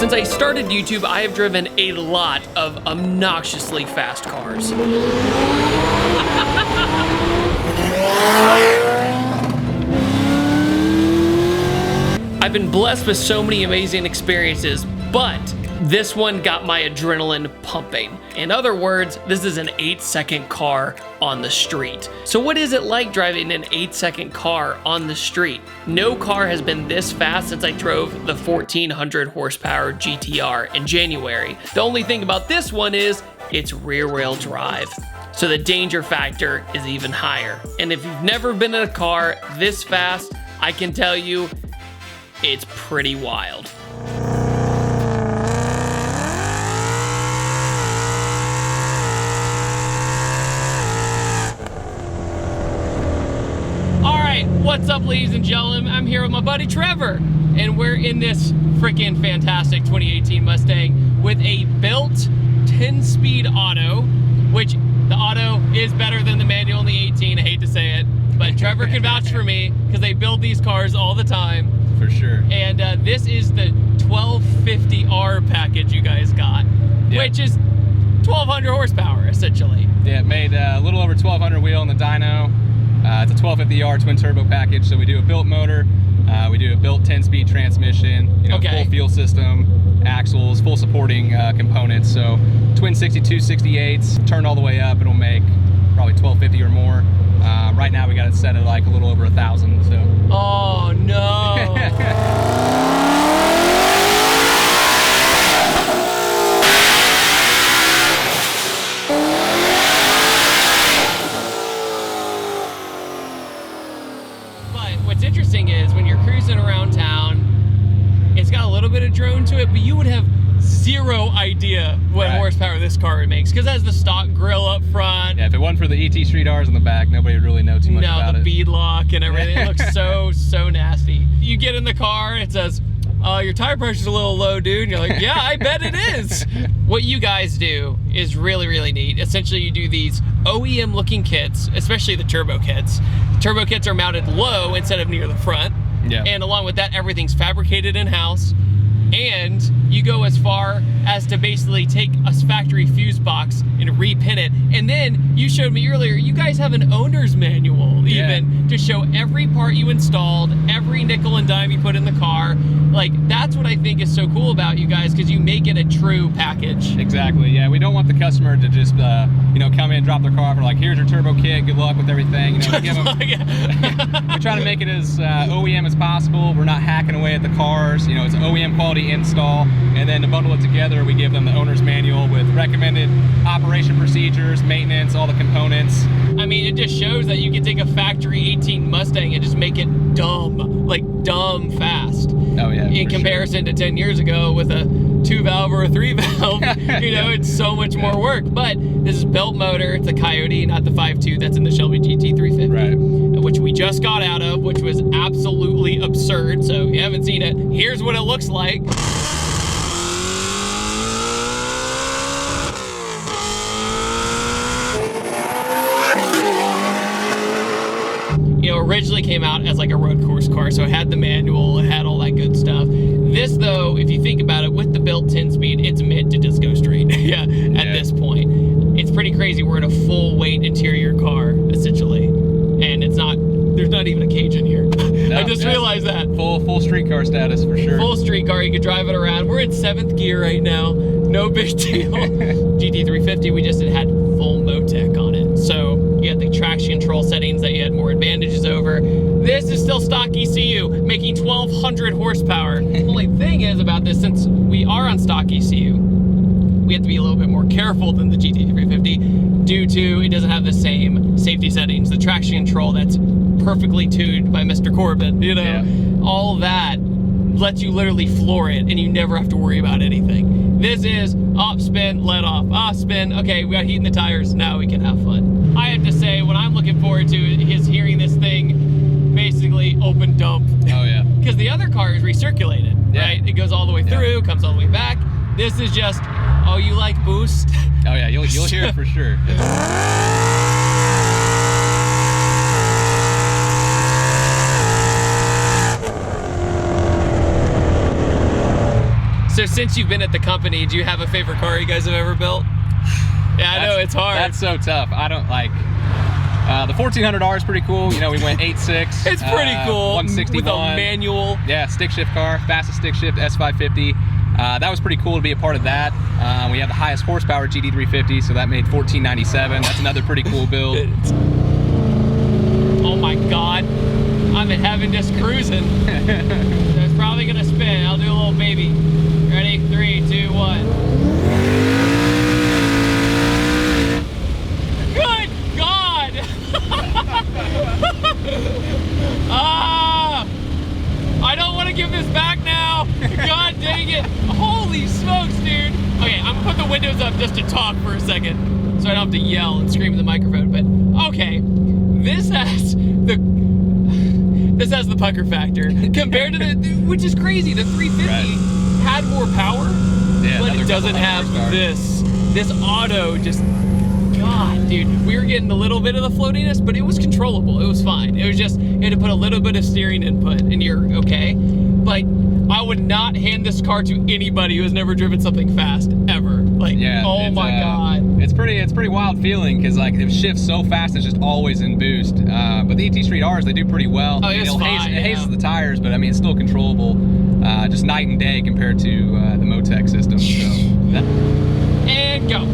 Since I started YouTube, I have driven a lot of obnoxiously fast cars. I've been blessed with so many amazing experiences, but this one got my adrenaline pumping. In other words, this is an 8-second car on the street. So what is it like driving an 8-second car on the street? No car has been this fast since I drove the 1400 horsepower GTR in January. The only thing about this one is it's rear-wheel drive. So the danger factor is even higher. And if you've never been in a car this fast, I can tell you, it's pretty wild. What's up, ladies and gentlemen? I'm here with my buddy Trevor, and we're in this freaking fantastic 2018 Mustang with a built 10-speed auto, which the auto is better than the manual in the 18. I hate to say it, but Trevor can vouch for me because they build these cars all the time. For sure. And this is the 1250R package you guys got, which is 1200 horsepower essentially. Yeah, it made a little over 1200 wheel in the dyno. It's a 1250R twin turbo package, so we do a built motor, we do a built 10-speed transmission, full fuel system, axles, full supporting components. So twin 62/68s, turned all the way up, it'll make probably 1250 or more. Right now we got it set at like a little over 1,000. So. Oh no! What's interesting is when you're cruising around town, it's got a little bit of drone to it, but you would have zero idea what horsepower this car makes because it has the stock grill up front. Yeah, if it wasn't for the ET Street R's in the back, nobody would really know too much about it. No, the bead lock and everything. It looks so nasty. You get in the car, it says, your tire pressure's a little low, dude. And you're like, yeah, I bet it is. What you guys do is really neat. Essentially, you do these OEM looking kits, especially the turbo kits. Turbo kits are mounted low instead of near the front. Yeah. And along with that, everything's fabricated in-house. And you go as far as to basically take a factory fuse box and repin it. And then you showed me earlier, you guys have an owner's manual even to show every part you installed, every nickel and dime you put in the car. Like, that's what I think is so cool about you guys, because you make it a true package. Exactly, yeah. We don't want the customer to just, come in and drop their car off. We're like, here's your turbo kit, good luck with everything. We give them, we try to make it as OEM as possible. We're not hacking away at the cars. It's OEM quality install. And then to bundle it together, we give them the owner's manual with recommended operation procedures, maintenance, all the components. I mean, it just shows that you can take a factory 18 Mustang and just make it dumb fast. Oh yeah. In comparison to 10 years ago with a 2-valve or a 3-valve, it's so much more work. But this is built motor. It's a Coyote, not the 5.2 that's in the Shelby GT350, right? Which we just got out of, which was absolutely absurd. So if you haven't seen it, here's what it looks like. Originally came out as like a road course car, so it had the manual, it had all that good stuff. This though, if you think about it, with the built 10-speed, it's meant to just go straight. At this point. It's pretty crazy. We're in a full weight interior car, essentially. And there's not even a cage in here. No, I just realized that. Full street car status for sure. Full street car, you could drive it around. We're in 7th gear right now, no big deal. GT350, we just had full Motec on it. So you had the traction control settings that you had more advantages over. This is still stock ECU, making 1200 horsepower. The only thing is about this, since we are on stock ECU, we have to be a little bit more careful than the GT350 due to it doesn't have the same safety settings. The traction control that's perfectly tuned by Mr. Corbin, all that lets you literally floor it and you never have to worry about anything. This is off spin, let off, off spin. Okay, we got heat in the tires, now we can have fun. I have to say, what I'm looking forward to is hearing this thing basically open dump. Oh yeah. Because the other car is recirculated, right? It goes all the way through, comes all the way back. This is just, oh, you like boost? Oh yeah, you'll hear it for sure. So So since you've been at the company, do you have a favorite car you guys have ever built? Yeah, I know, it's hard. That's so tough. I don't like... the 1400R is pretty cool. You know, we went 8.6. It's pretty cool. 161. With a manual. Yeah, stick shift car, fastest stick shift, S550. That was pretty cool to be a part of that. We have the highest horsepower GT350, so that made 1497. That's another pretty cool build. Oh my God. I'm in heaven just cruising. So it's probably gonna spin. I'll do a little baby. Ready? 3, 2, 1. Good God! I don't want to give this back now. God dang it. Holy smokes, dude. Okay, I'm gonna put the windows up just to talk for a second, so I don't have to yell and scream in the microphone. But okay, this has the pucker factor compared to the, which is crazy. The 350 had more power, but it doesn't have this auto. Just God, dude, we were getting a little bit of the floatiness, but it was controllable. It was fine. It was just, you had to put a little bit of steering input and you're okay. But I would not hand this car to anybody who has never driven something fast ever. Like, yeah, oh my God. It's pretty wild feeling, because like it shifts so fast, it's just always in boost. But the ET Street R's, they do pretty well. Oh, it's fine. It hazes the tires, but I mean, it's still controllable. Just night and day compared to the Motec system. So, and go.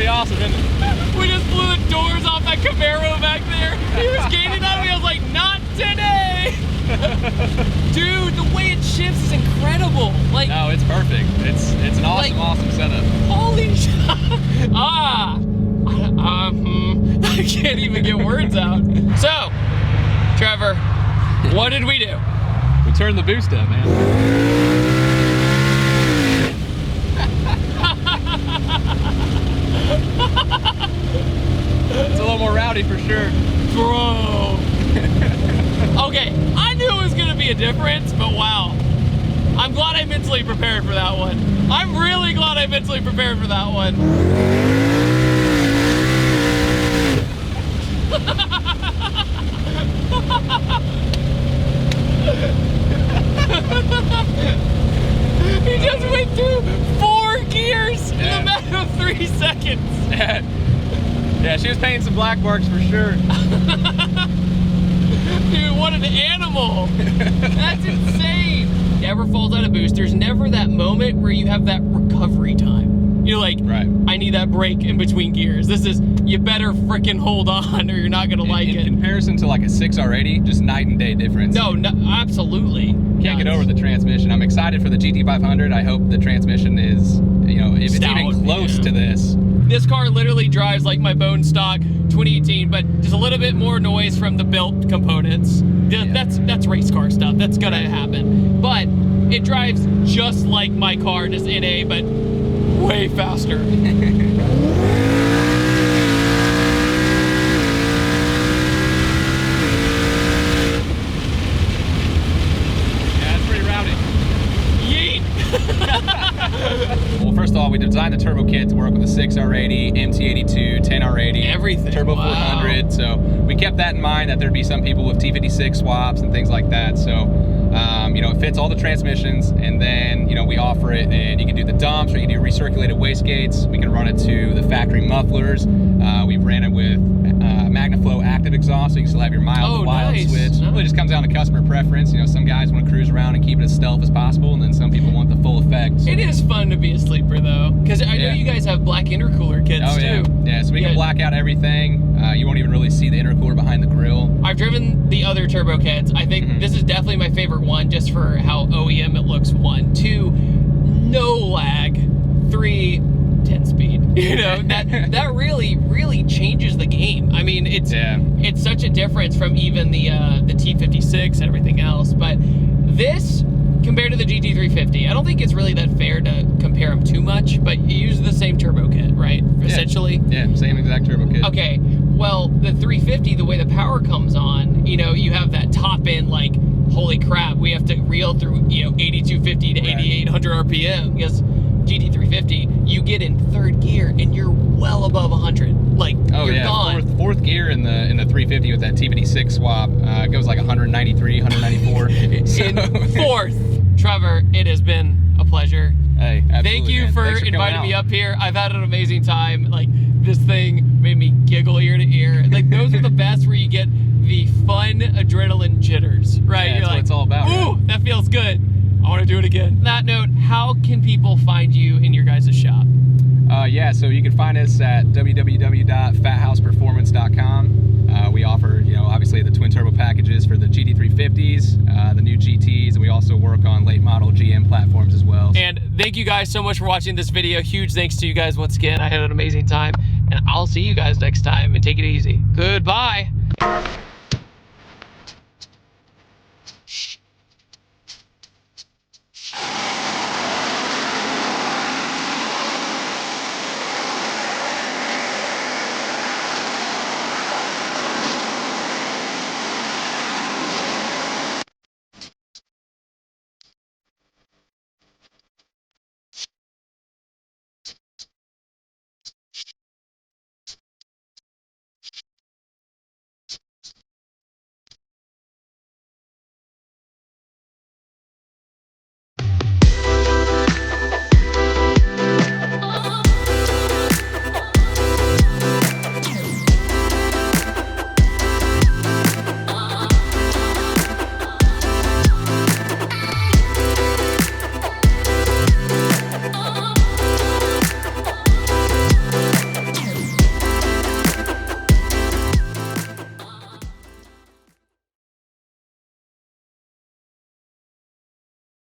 Awesome, isn't it? We just blew the doors off that Camaro back there. He was gaining on me. I was like, not today. Dude, the way it shifts is incredible. Like, no, it's perfect. It's an awesome, like, awesome setup. Holy shit. I can't even get words out. So, Trevor, what did we do? We turned the boost up, man. It's a little more rowdy for sure. Bro. Okay, I knew it was gonna be a difference, but wow. I'm glad I mentally prepared for that one. I'm really glad I mentally prepared for that one. He just went through 4 gears in a matter of 3 seconds. Yeah, she was painting some black marks for sure. Dude, what an animal. That's insane. Never falls out of boost. There's never that moment where you have that recovery time. You're like, I need that break in between gears. This is, you better freaking hold on or you're not gonna like it. In comparison to like a 6R80, just night and day difference. No, absolutely. Can't get over the transmission. I'm excited for the GT500. I hope the transmission is, you know, if stout, it's even close to this. This car literally drives like my bone stock 2018, but just a little bit more noise from the built components. That's race car stuff. That's gonna happen. But it drives just like my car, just NA, but way faster. Well, first of all, we designed the turbo kit to work with a 6R80, MT82, 10R80, everything, turbo 400. So we kept that in mind, that there'd be some people with T56 swaps and things like that. So you know, it fits all the transmissions, and then, you know, we offer it, and you can do the dumps, or you can do recirculated wastegates. We can run it to the factory mufflers. We've ran it with MagnaFlow active exhaust, so you can still have your mild to wild switch. It really just comes down to customer preference. You know, some guys want to cruise around and keep it as stealth as possible, and then some people want the full effect. So. It is fun to be a sleeper though, because I know you guys have black intercooler kits too. Yeah, so we can black out everything. You won't even really see the intercooler behind the grill. I've driven the other turbo kits. I think this is definitely my favorite one, just for how OEM it looks. 1, 2, no lag. 3, 10 speed. You know, that really changes the game. I mean, it's such a difference from even the T56 and everything else. But this, compared to the GT350, I don't think it's really that fair to compare them too much, but you use the same turbo kit, right? Essentially. Yeah, same exact turbo kit. Okay, well, the 350, the way the power comes on, you know, you have that top end, like, holy crap, we have to reel through, you know, 8250 to 8800 RPM, because GT350, you get in third gear and you're well above 100. Like, you're gone. Fourth gear in the 350 with that TBD6 swap goes like 193, 194. In fourth, Trevor, it has been a pleasure. Hey, absolutely, thank you for inviting me up here. I've had an amazing time. Like, this thing made me giggle ear to ear. Like, those are the best, where you get the fun adrenaline jitters, right? Yeah, You're that's like, what it's all about. Ooh, right? that feels good. I want to do it again. On that note, how can people find you in your guys' shop? Yeah, so you can find us at www.fathouseperformance.com. We offer, obviously the twin turbo packages for the GT350s, the new GTs, and we also work on late model GM platforms as well. And thank you guys so much for watching this video. Huge thanks to you guys once again. I had an amazing time, and I'll see you guys next time, and take it easy. Goodbye.